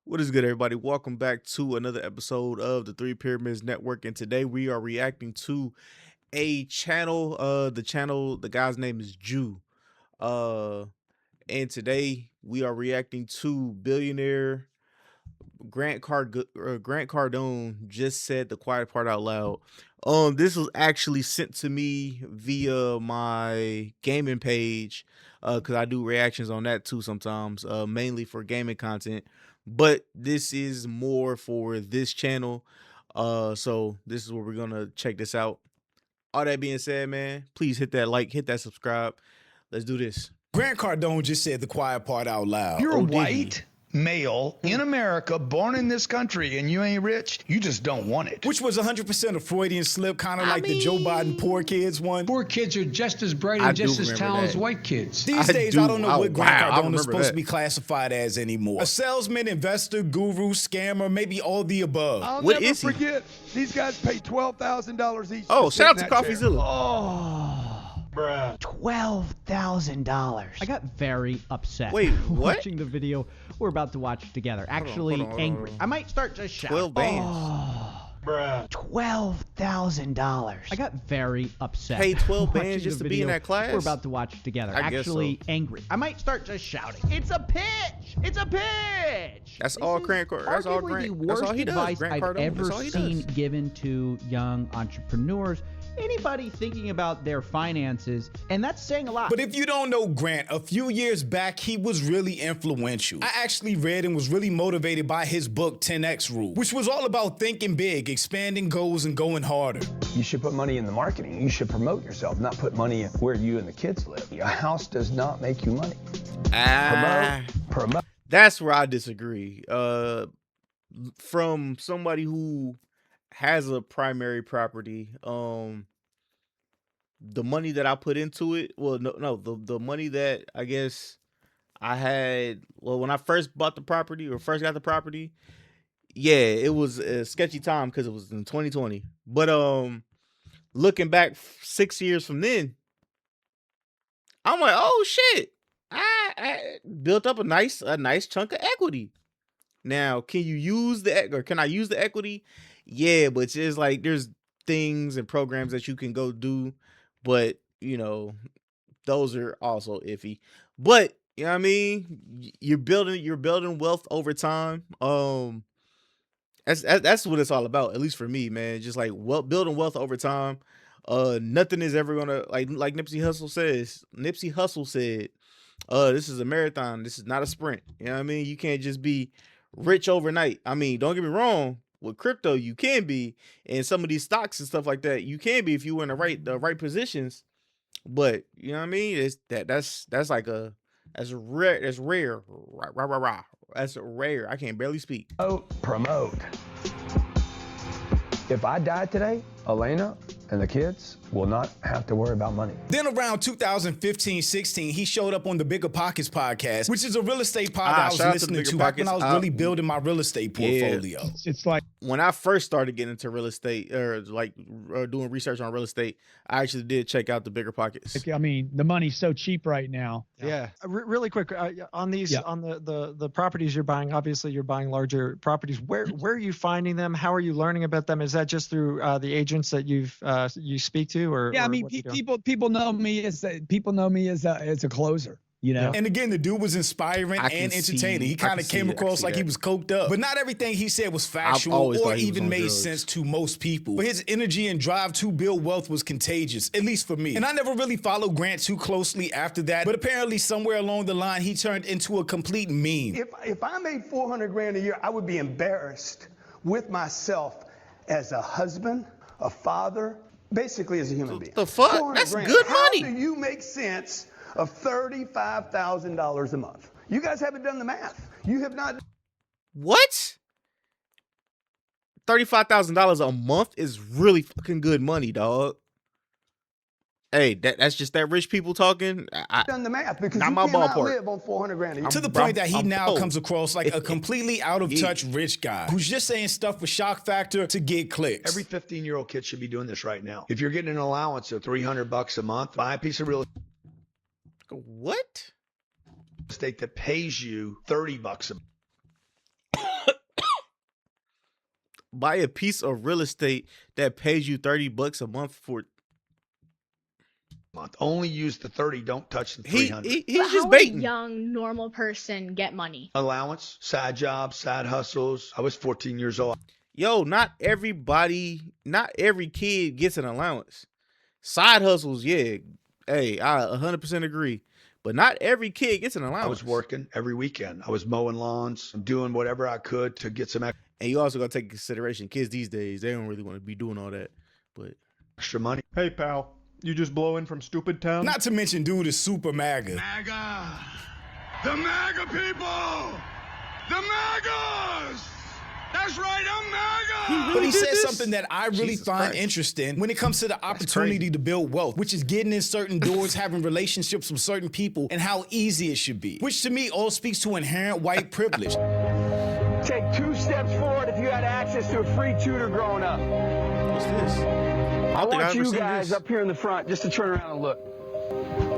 What is good, everybody? Welcome back to another episode of the Three Pyramids Network. And today we are reacting to a channel. The guy's name is Jew. And today we are reacting to Billionaire. Grant Cardone just said the quiet part out loud. This was actually sent to me via my gaming page, because I do reactions on that too sometimes, mainly for gaming content. But this is more for this channel, so this is where we're gonna check this out. All that being said, man, please hit that like, hit that subscribe. Let's do this. Grant Cardone just said the quiet part out loud. You're a Oh, did he? white male in America, born in this country, and you ain't rich. You just don't want it. Which was 100% a Freudian slip, kind of like the Joe Biden poor kids one. Poor kids are just as bright I and do just as remember talented as that. white kids. These I days, do. I don't know Oh, what Grant wow, I Cardone remember is supposed that. to be classified as anymore. A salesman, investor, guru, scammer, maybe all the above. I'll What never is he? forget. These guys pay $12,000 each. Oh, sit shout out in to that chair. CoffeeZilla. $12,000. I got very upset. Wait, what? Watching the video we're about to watch together. Actually, hold on, angry. hold on. I might start to shout. 12 bands. $12,000. I got very upset. Pay 12 bands watching just the to be in video that class? We're about to watch together. I guess Actually, so. angry. I might start just shouting. It's a pitch. It's a pitch. That's This all is Grant. That's all arguably Grant. the That's worst all he does. advice Grant I've Cardone. ever That's all he seen does. given to young entrepreneurs. Anybody thinking about their finances, and that's saying a lot. But if you don't know Grant, a few years back, he was really influential. I actually read and was really motivated by his book, 10X Rule, which was all about thinking big, expanding goals, and going harder. You should put money in the marketing. You should promote yourself, not put money in where you and the kids live. A house does not make you money. Promote. That's where I disagree. From somebody who has a primary property, the money that I put into it, the money that I guess I had, when I first bought the property or first got the property, yeah, it was a sketchy time because it was in 2020. But looking back 6 years from then, I'm like, oh shit, I built up a nice chunk of equity. Now, can I use the equity? Yeah, but it's just like there's things and programs that you can go do, but those are also iffy. But you know what I mean? You're building wealth over time. That's what it's all about, at least for me, man. Just like building wealth over time. Nothing is ever gonna, like Nipsey Hussle says. Nipsey Hussle said, this is a marathon. This is not a sprint. You know what I mean? You can't just be rich overnight. I mean, don't get me wrong. With crypto, you can be, and some of these stocks and stuff like that, you can be if you were in the right positions. But you know what I mean? That's rare. That's rare. That's rare. I can't barely speak. Promote. If I die today, Elena and the kids will not have to worry about money. Then around 2015-16, he showed up on the Bigger Pockets podcast, which is a real estate pod that I was shout out to the listening Bigger to back when I was Pockets. really building my real estate portfolio. It's like When I first started getting into real estate, or doing research on real estate, I actually did check out the Bigger Pockets. I mean, the money's so cheap right now. Yeah. Really quick, on these, Yeah. on the properties you're buying, obviously you're buying larger properties. Where are you finding them? How are you learning about them? Is that just through the agents that you speak to, or? Yeah, I or mean, what you doing? people know me as a closer. You know. And again, the dude was inspiring I can and entertaining. see- He I kind can of see came it. I can across see like he that. was coked up. But not everything he said was factual always or thought he was even on made drugs. sense to most people. But his energy and drive to build wealth was contagious, at least for me. And I never really followed Grant too closely after that. But apparently somewhere along the line, he turned into a complete meme. If I made 400 grand a year, I would be embarrassed with myself as a husband, a father, basically as a human being. The fuck? 400 That's grand. good How money. do you make sense of $35,000 a month? You guys haven't done the math. You have not. What? $35,000 a month is really fucking good money, dog. Hey, that's just that rich people talking. Done the math because Not you my cannot ballpark. live on 400 grand a year. To the Bro, point that he I'm now broke. comes across like a completely out of touch rich guy who's just saying stuff for shock factor to get clicks. Every 15-year-old kid should be doing this right now. If you're getting an allowance of $300 a month, buy a piece of real What? estate that pays you $30 a month. buy a piece of real estate that pays you $30 a month for. Month. Only use the 30. Don't touch the 300. He's But just how baiting. a young, normal person get money? Allowance, side jobs, side hustles. I was 14 years old. Yo, not every kid gets an allowance. Side hustles, yeah. Hey, I 100% agree. But not every kid gets an allowance. I was working every weekend. I was mowing lawns, doing whatever I could to get some And you also got to take into consideration, kids these days, they don't really want to be doing all that. But extra money. Hey, pal. You just blowing from stupid town? Not to mention, dude is super MAGA. MAGA! The MAGA people! The MAGAs! That's right, I'm MAGA! But he said something that I really find interesting when it comes to the opportunity to build wealth, which is getting in certain doors, having relationships with certain people, and how easy it should be. Which to me all speaks to inherent white privilege. Take 2 steps forward if you had access to a free tutor growing up. What's this? I want you guys up here in the front just to turn around and look.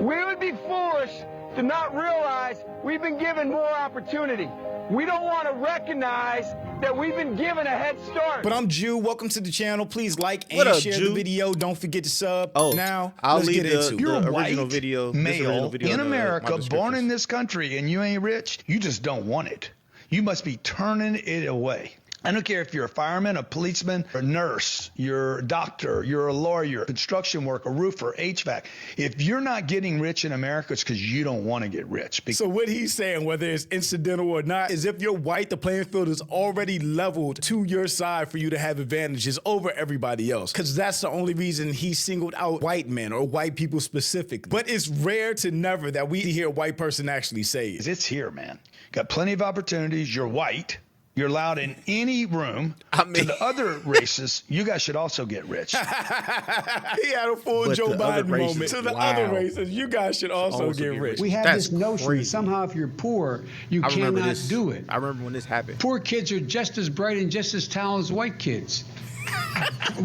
We would be foolish to not realize we've been given more opportunity. We don't want to recognize that we've been given a head start. But I'm Jew. Welcome to the channel. Please like and What up, share Jew? the video. Don't forget to sub. Oh, now I'll let's leave get into it. You're the a original white video, male in my America, born in descriptions. this country, and you ain't rich. You just don't want it. You must be turning it away. I don't care if you're a fireman, a policeman, a nurse, you're a doctor, you're a lawyer, construction worker, roofer, HVAC. If you're not getting rich in America, it's because you don't want to get rich. So what he's saying, whether it's incidental or not, is if you're white, the playing field is already leveled to your side for you to have advantages over everybody else. Because that's the only reason he singled out white men or white people specifically. But it's rare to never that we hear a white person actually say it. It's here, man. Got plenty of opportunities. You're white. You're allowed in any room. To the other races, you guys should also get rich. He had a full But Joe the other Biden races, moment. To the wow. other races, you guys should also get rich. We have That's this notion crazy. that somehow if you're poor, you I remember cannot this. do it. I remember when this happened. Poor kids are just as bright and just as talented as white kids.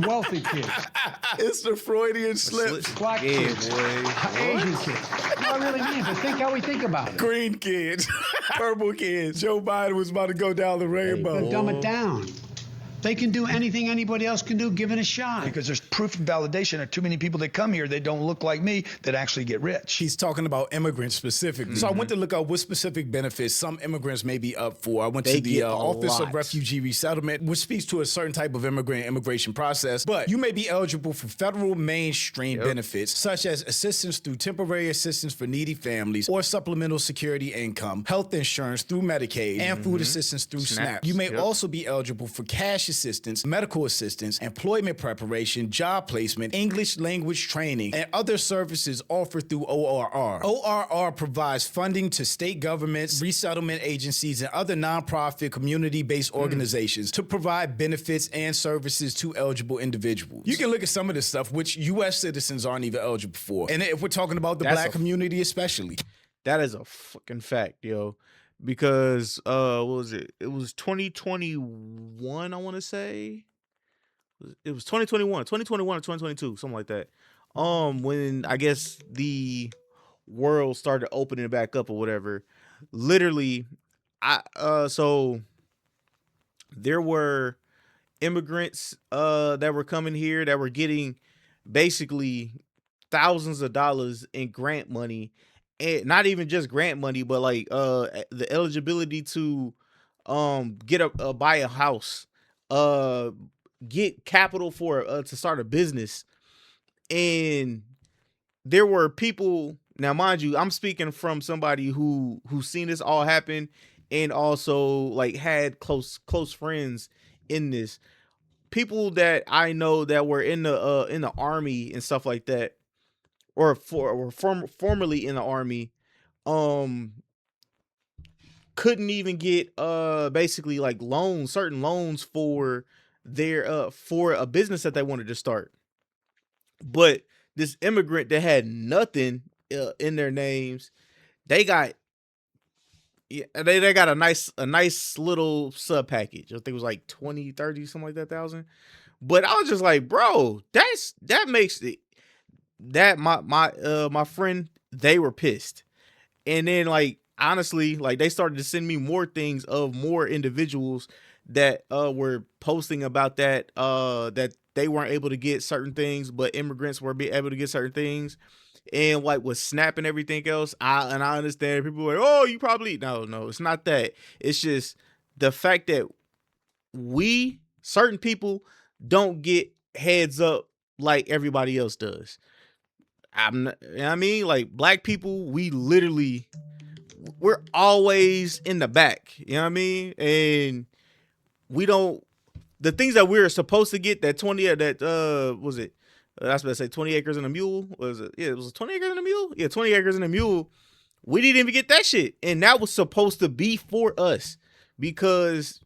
Wealthy kids. It's the Freudian slip. Black kids. Asian kids. No, I really mean, but think how we think about it. Green kids. Purple kids. Joe Biden was about to go down the rainbow. Dumb it down. They can do anything anybody else can do, given a shot. Because there's proof and validation of too many people that come here that don't look like me that actually get rich. He's talking about immigrants specifically. So I went to look up what specific benefits some immigrants may be up for. I went They to the get a Office lot. of Refugee Resettlement, which speaks to a certain type of immigration process. But you may be eligible for federal mainstream benefits, such as assistance through temporary assistance for needy families or supplemental security income, health insurance through Medicaid, and food assistance through SNAP. You may also be eligible for cash assistance, medical assistance, employment preparation, job placement, English language training, and other services offered through ORR. ORR provides funding to state governments, resettlement agencies, and other nonprofit community-based organizations to provide benefits and services to eligible individuals. You can look at some of this stuff, which U.S. citizens aren't even eligible for. And if we're talking about the black community especially. That is a fucking fact, yo. Because what was it? It was 2021, I want to say. It was 2021 or 2022, something like that. When I guess the world started opening back up or whatever. Literally, so there were immigrants that were coming here that were getting basically thousands of dollars in grant money. And not even just grant money, but like the eligibility to buy a house, get capital for to start a business. And there were people, now mind you, I'm speaking from somebody who's seen this all happen and also like had close friends in this. People that I know that were in the army and stuff like that. Or formerly in the army, couldn't even get basically like certain loans for their for a business that they wanted to start. But this immigrant that had nothing in their names, they got a nice little sub package. I think it was like 20, 30, something like that thousand. But I was just like, bro, that makes it. That my friend, they were pissed. And then like honestly, like they started to send me more things of more individuals that were posting about that that they weren't able to get certain things, but immigrants were able to get certain things. And like with SNAP and everything else, I understand people were like, oh, you probably no, it's not that. It's just the fact that certain people don't get heads up like everybody else does. You know what I mean? Like black people, we're always in the back. You know what I mean? And we don't, the things that we're supposed to get, that 20, was it? I was about to say 20 acres and a mule. Was it? Yeah, it was 20 acres and a mule. Yeah, 20 acres and a mule. We didn't even get that shit. And that was supposed to be for us because,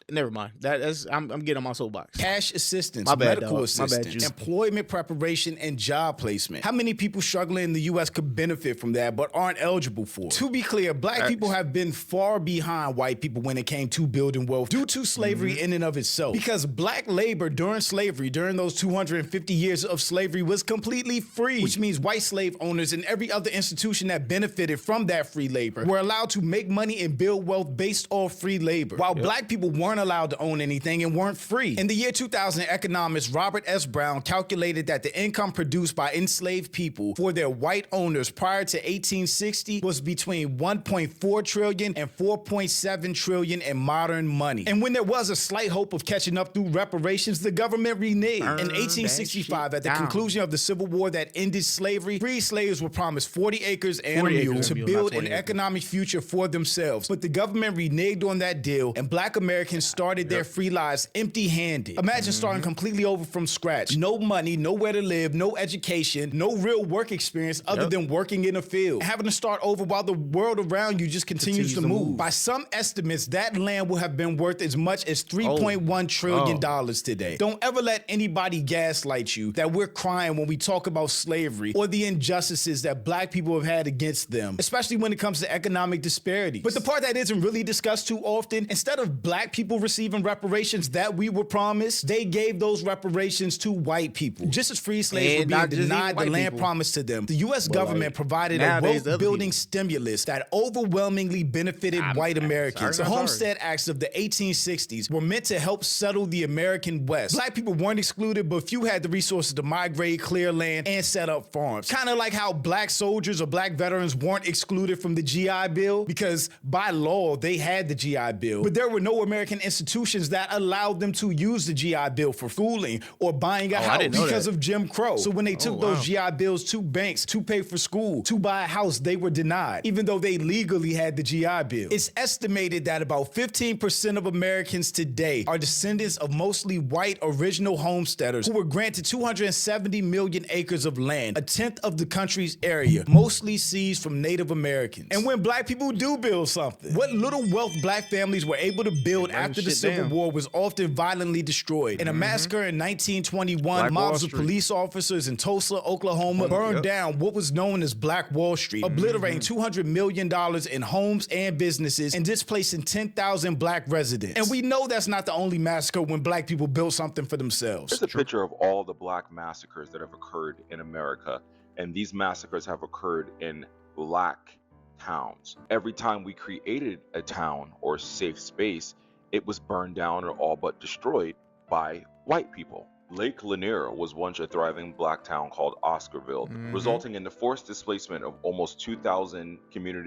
never mind. I'm getting on my soapbox. Cash assistance, My bad, medical dog. assistance, My bad, employment preparation, and job placement. How many people struggling in the U.S. could benefit from that but aren't eligible for it? To be clear, black people have been far behind white people when it came to building wealth due to slavery in and of itself. Because black labor during slavery, during those 250 years of slavery, was completely free, which means white slave owners and every other institution that benefited from that free labor were allowed to make money and build wealth based off free labor, while black people weren't allowed to own anything and weren't free. In the year 2000, economist Robert S. Brown calculated that the income produced by enslaved people for their white owners prior to 1860 was between 1.4 trillion and 4.7 trillion in modern money. And when there was a slight hope of catching up through reparations, the government reneged. In 1865, at the conclusion of the Civil War that ended slavery, free slaves were promised 40 acres and a mule to build an economic future for themselves. But the government reneged on that deal, and black Americans started their free lives empty-handed. Imagine starting completely over from scratch. No money, nowhere to live, no education, no real work experience other than working in a field. Having to start over while the world around you just continues to move. By some estimates, that land will have been worth as much as $3.1 trillion today. Don't ever let anybody gaslight you that we're crying when we talk about slavery or the injustices that black people have had against them, especially when it comes to economic disparities. But the part that isn't really discussed too often, instead of black people receiving reparations that we were promised, they gave those reparations to white people. Just as free slaves were being denied the land promised to them, the U.S. government provided a wealth-building stimulus that overwhelmingly benefited white Americans. The Homestead Acts of the 1860s were meant to help settle the American West. Black people weren't excluded, but few had the resources to migrate, clear land, and set up farms. Kind of like how black soldiers or black veterans weren't excluded from the GI Bill because by law they had the GI Bill, but there were no American institutions that allowed them to use the GI Bill for schooling or buying a house because of Jim Crow. So when they took those GI Bills to banks to pay for school, to buy a house, they were denied, even though they legally had the GI Bill. It's estimated that about 15% of Americans today are descendants of mostly white original homesteaders who were granted 270 million acres of land, a tenth of the country's area, mostly seized from Native Americans. And when black people do build something, what little wealth black families were able to build after the Civil War was often violently destroyed. In a massacre in 1921, mobs of police officers in Tulsa, Oklahoma, burned down what was known as Black Wall Street, obliterating $200 million in homes and businesses and displacing 10,000 black residents. And we know that's not the only massacre when black people built something for themselves. Here's a picture of all the black massacres that have occurred in America, and these massacres have occurred in black towns. Every time we created a town or safe space, it was burned down or all but destroyed by white people. Lake Lanier was once a thriving black town called Oscarville, resulting in the forced displacement of almost 2,000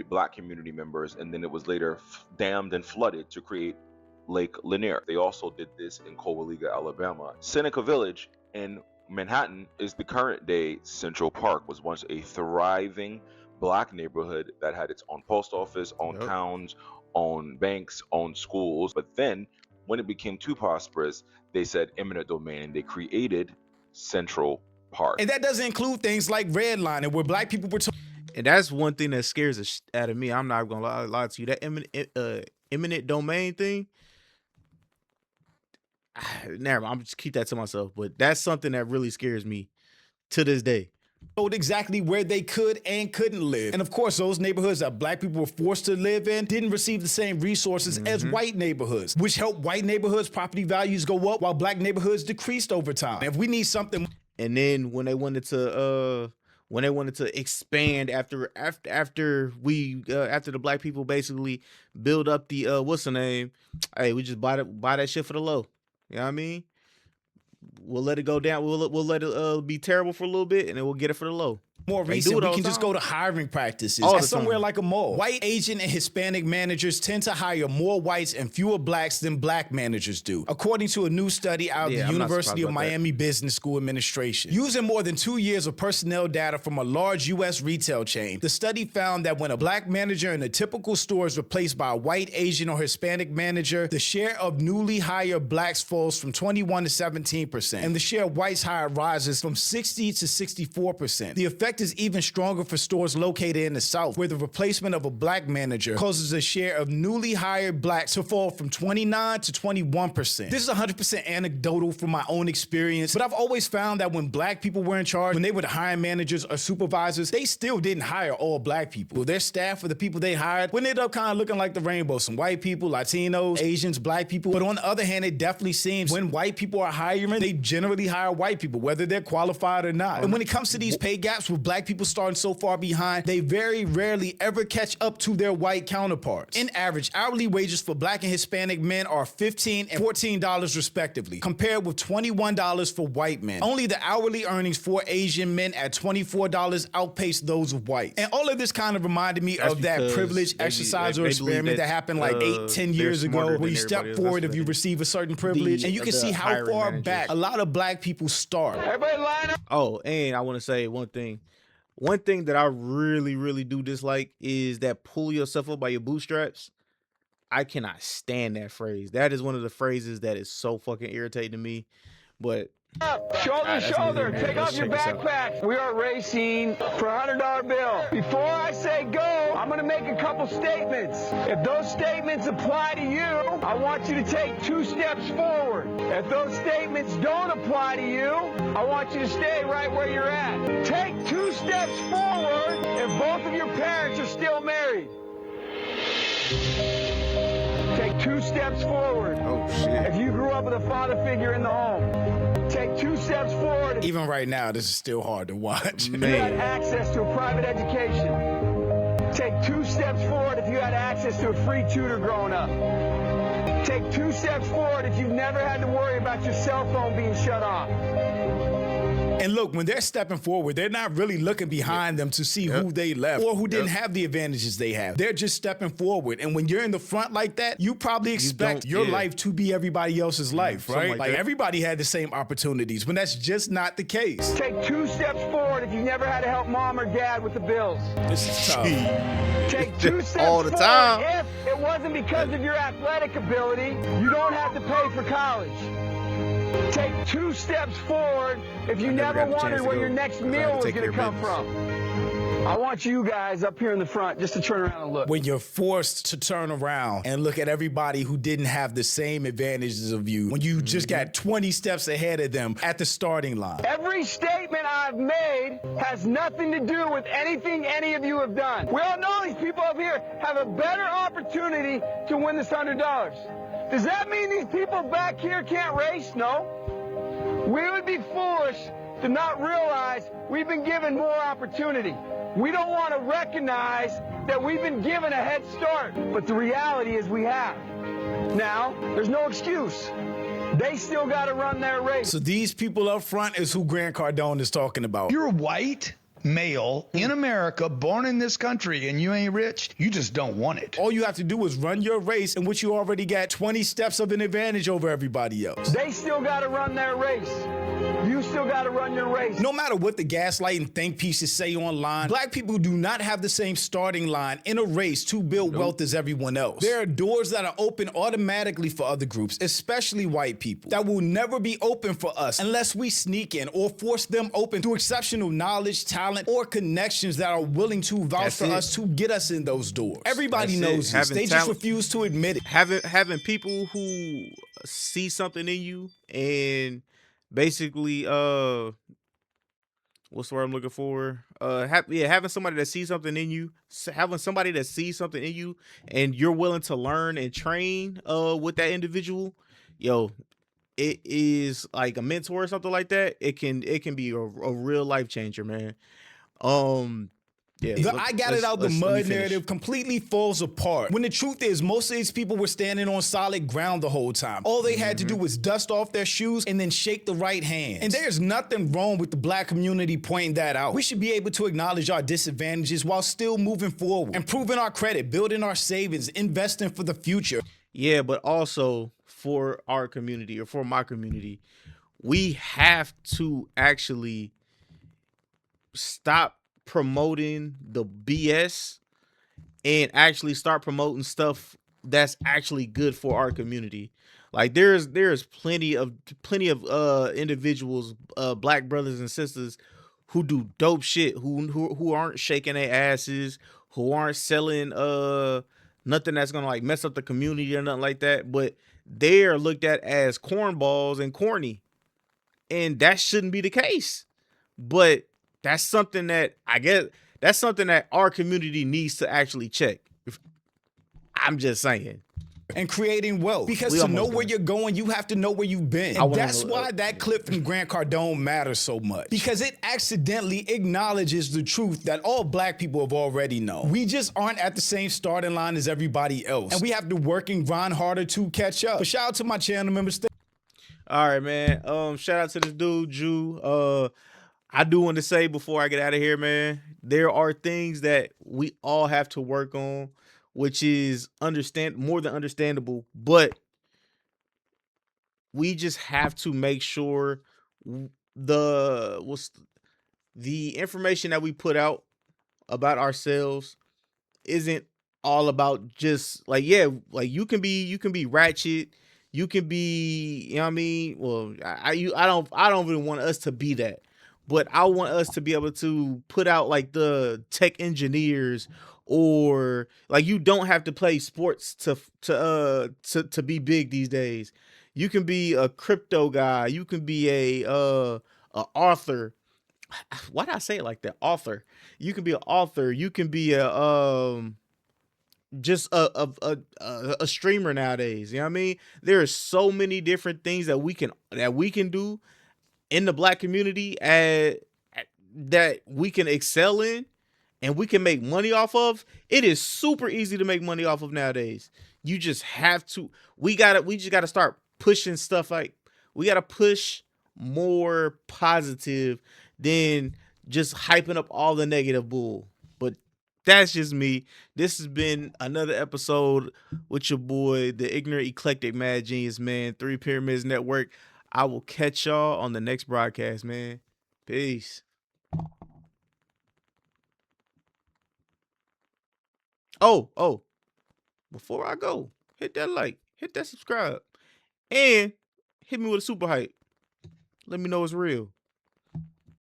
black community members, and then it was later dammed and flooded to create Lake Lanier. They also did this in Cowaliga, Alabama. Seneca Village in Manhattan is the current day Central Park, was once a thriving black neighborhood that had its own post office, own towns, own banks, own schools. But then when it became too prosperous, they said eminent domain, and they created Central Park. And that doesn't include things like redlining, where black people were and that's one thing that scares the shit out of me. I'm not gonna lie to you. That eminent domain thing, never mind, I'm just keep that to myself. But that's something that really scares me to this day. Told exactly where they could and couldn't live. And of course, those neighborhoods that black people were forced to live in didn't receive the same resources as white neighborhoods, which helped white neighborhoods' property values go up while black neighborhoods decreased over time. If we need something. And then when they wanted to when they wanted to expand after the black people basically build up the what's the name? Hey, we just buy that shit for the low. You know what I mean? We'll let it go down. We'll let it be terrible for a little bit, and then we'll get it for the low. More recent, we can just go to hiring practices at somewhere like a mall. White, Asian, and Hispanic managers tend to hire more whites and fewer blacks than black managers do, according to a new study out of the University of Miami Business School Administration. Using more than 2 years of personnel data from a large U.S. retail chain, the study found that when a black manager in a typical store is replaced by a white, Asian, or Hispanic manager, the share of newly hired blacks falls from 21 to 17%, and the share of whites hired rises from 60 to 64%. The effect is even stronger for stores located in the South, where the replacement of a black manager causes the share of newly hired blacks to fall from 29 to 21%. This is 100% anecdotal from my own experience, but I've always found that when black people were in charge, when they were the hiring managers or supervisors, they still didn't hire all black people. Their staff or the people they hired would end up kind of looking like the rainbow. Some white people, Latinos, Asians, black people. But on the other hand, it definitely seems when white people are hiring, they generally hire white people, whether they're qualified or not. And when it comes to these pay gaps with black people starting so far behind, they very rarely ever catch up to their white counterparts. In average, hourly wages for black and Hispanic men are $15 and $14 respectively, compared with $21 for white men. Only the hourly earnings for Asian men at $24 outpace those of whites. And all of this kind of reminded me of that privilege exercise or experiment that happened like 8-10 years ago, where you step forward if you receive a certain privilege, and you can see how far back a lot of black people start. Everybody line up. Oh, and I want to say one thing. One thing that I really, really do dislike is that pull yourself up by your bootstraps. I cannot stand that phrase. That is one of the phrases that is so fucking irritating to me. But shoulder to shoulder, take off your backpack. We are racing for a $100 bill. Before I say go, I'm gonna make a couple statements. If those statements apply to you, I want you to take 2 steps forward. If those statements don't apply to you, I want you to stay right where you're at. Take 2 steps forward if both of your parents are still married. Take 2 steps forward. Oh shit. If you grew up with a father figure in the home. Take 2 steps forward. Even right now, this is still hard to watch. If you had access to a private education. Take 2 steps forward if you had access to a free tutor growing up. Take 2 steps forward if you've never had to worry about your cell phone being shut off. And look, when they're stepping forward, they're not really looking behind them to see who they left or who didn't have the advantages they have. They're just stepping forward. And when you're in the front like that, you probably expect your life to be everybody else's life, right? Like everybody had the same opportunities, when that's just not the case. Take 2 steps forward if you never had to help mom or dad with the bills. This is tough. Take 2 steps all the time. If it wasn't because of your athletic ability, you don't have to pay for college. Take 2 steps forward if you never wondered where your next meal was going to come from. I want you guys up here in the front just to turn around and look. When you're forced to turn around and look at everybody who didn't have the same advantages of you, when you just got 20 steps ahead of them at the starting line. Every statement I've made has nothing to do with anything any of you have done. We all know these people up here have a better opportunity to win this $100. Does that mean these people back here can't race? No. We would be foolish to not realize we've been given more opportunity. We don't want to recognize that we've been given a head start, but the reality is we have. Now, there's no excuse. They still got to run their race. So these people up front is who Grant Cardone is talking about. You're white, male, in America, born in this country, and you ain't rich, you just don't want it. All you have to do is run your race in which you already got 20 steps of an advantage over everybody else. They still got to run their race. You still got to run your race. No matter what the gaslighting think pieces say online, black people do not have the same starting line in a race to build wealth as everyone else. There are doors that are open automatically for other groups, especially white people, that will never be open for us unless we sneak in or force them open through exceptional knowledge, talent, or connections that are willing to vouch for us to get us in those doors. Everybody knows this. They just refuse to admit it. Having people who see something in you and basically what's the word I'm looking for? Having somebody that sees something in you, and you're willing to learn and train with that individual, yo, it is like a mentor or something like that. It can be a real life changer, man. Yeah, The I got it out the mud narrative completely falls apart. When the truth is, most of these people were standing on solid ground the whole time. All they had to do was dust off their shoes and then shake the right hand. And there's nothing wrong with the black community pointing that out. We should be able to acknowledge our disadvantages while still moving forward, improving our credit, building our savings, investing for the future. Yeah, but also for our community, or for my community, we have to actually stop promoting the BS and actually start promoting stuff that's actually good for our community. Like there's plenty of individuals, black brothers and sisters who do dope shit, who aren't shaking their asses, who aren't selling nothing that's gonna like mess up the community or nothing like that, but they are looked at as cornballs and corny, and that shouldn't be the case. But that's something that that's something that our community needs to actually check. I'm just saying. And creating wealth. Because to know where you're going, you have to know where you've been. And that's why that clip from Grant Cardone matters so much. Because it accidentally acknowledges the truth that all black people have already known. We just aren't at the same starting line as everybody else. And we have to work and grind harder to catch up. But shout out to my channel members. All right, man. Shout out to this dude, Jew. I do want to say before I get out of here, man, there are things that we all have to work on, which is more than understandable, but we just have to make sure the information that we put out about ourselves isn't all about just like, yeah, like you can be ratchet, you can be, you know what I mean? Well, I don't really want us to be that. But I want us to be able to put out like the tech engineers, or like you don't have to play sports to be big these days. You can be a crypto guy. You can be a author. Why did I say it like that? Author. You can be an author. You can be just a streamer nowadays. You know what I mean? There are so many different things that we can do in the black community that we can excel in and we can make money off of. It is super easy to make money off of nowadays. You just have to, we just gotta start pushing stuff. Like we gotta push more positive than just hyping up all the negative bull. But that's just me. This has been another episode with your boy, the ignorant, eclectic, mad genius man, 3 Pyramids Network. I will catch y'all on the next broadcast, man. Peace. Oh, before I go, hit that like, hit that subscribe, and hit me with a super hype. Let me know it's real.